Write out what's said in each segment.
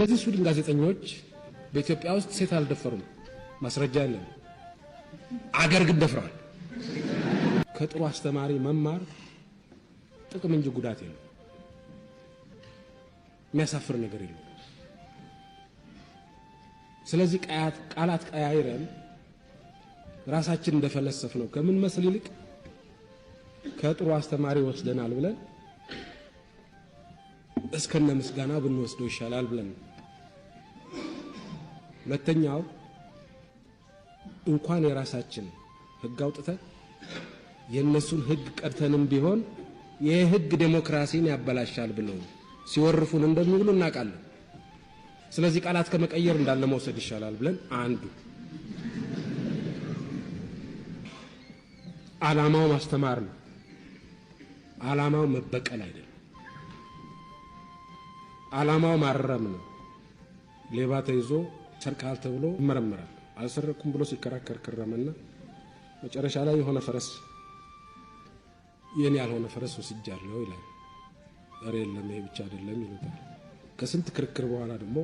እነዚህ ስዊድን ጋዜጠኞች በኢትዮጵያ ውስጥ ሴት አልደፈሩም፣ ማስረጃ የለም። አገር ግን ደፍረዋል። ከጥሩ አስተማሪ መማር ጥቅም እንጂ ጉዳት የለም። የሚያሳፍር ነገር የለም። ስለዚህ ቃላት ቀያይረን ራሳችን እንደፈለሰፍ ነው ከምን መስል ይልቅ ከጥሩ አስተማሪ ወስደናል ብለን እስከነ ምስጋና ብንወስደው ይሻላል ብለን። ሁለተኛው እንኳን የራሳችን ህግ አውጥተን የነሱን ህግ ቀርተንም ቢሆን የህግ ዴሞክራሲን ያበላሻል ብለው ሲወርፉን እንደሚውሉ እናውቃለን። ስለዚህ ቃላት ከመቀየር እንዳለ መውሰድ ይሻላል ብለን አንዱ ዓላማው ማስተማር ነው። ዓላማው መበቀል አይደለም። ዓላማው ማረም ነው። ሌባ ተይዞ ሰርቃል ተብሎ ይመረመራል። አልሰረኩም ብሎ ሲከራከር ከረመና መጨረሻ ላይ የሆነ ፈረስ የኔ ያልሆነ ፈረስ ወስጃለሁ ይላል። ዛሬ የለም ይሄ ብቻ አይደለም ይሉታል። ከስንት ክርክር በኋላ ደግሞ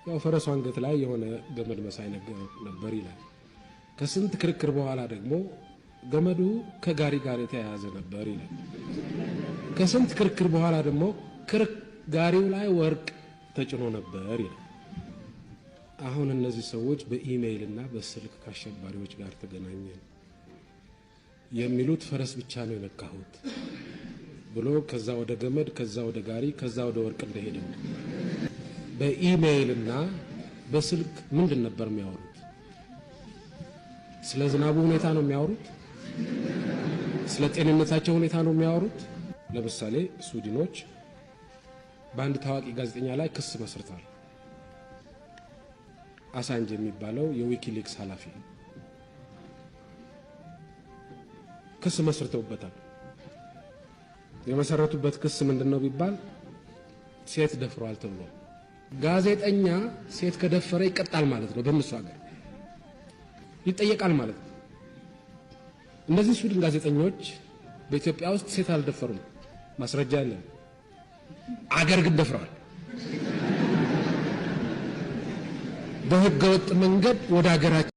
ያው ፈረሱ አንገት ላይ የሆነ ገመድ መሳይ ነገር ነበር ይላል። ከስንት ክርክር በኋላ ደግሞ ገመዱ ከጋሪ ጋር የተያያዘ ነበር ይላል። ከስንት ክርክር በኋላ ደግሞ ጋሪው ላይ ወርቅ ተጭኖ ነበር ይላል። አሁን እነዚህ ሰዎች በኢሜይል እና በስልክ ከአሸባሪዎች ጋር ተገናኘን የሚሉት ፈረስ ብቻ ነው የነካሁት ብሎ ከዛ ወደ ገመድ ከዛ ወደ ጋሪ ከዛ ወደ ወርቅ እንደሄደ በኢሜይል እና በስልክ ምንድን ነበር የሚያወሩት? ስለ ዝናቡ ሁኔታ ነው የሚያወሩት? ስለ ጤንነታቸው ሁኔታ ነው የሚያወሩት? ለምሳሌ ስዊድኖች በአንድ ታዋቂ ጋዜጠኛ ላይ ክስ መስርተዋል። አሳንጅ የሚባለው የዊኪሊክስ ኃላፊ ክስ መስርተውበታል። የመሰረቱበት ክስ ምንድነው ቢባል ሴት ደፍሯል ተብሎ። ጋዜጠኛ ሴት ከደፈረ ይቀጣል ማለት ነው። በእነሱ ሀገር ይጠየቃል ማለት ነው። እነዚህ ስዊድን ጋዜጠኞች በኢትዮጵያ ውስጥ ሴት አልደፈሩም፣ ማስረጃ የለም። አገር ግን ደፍረዋል። በህገ ወጥ መንገድ ወደ አገራቸው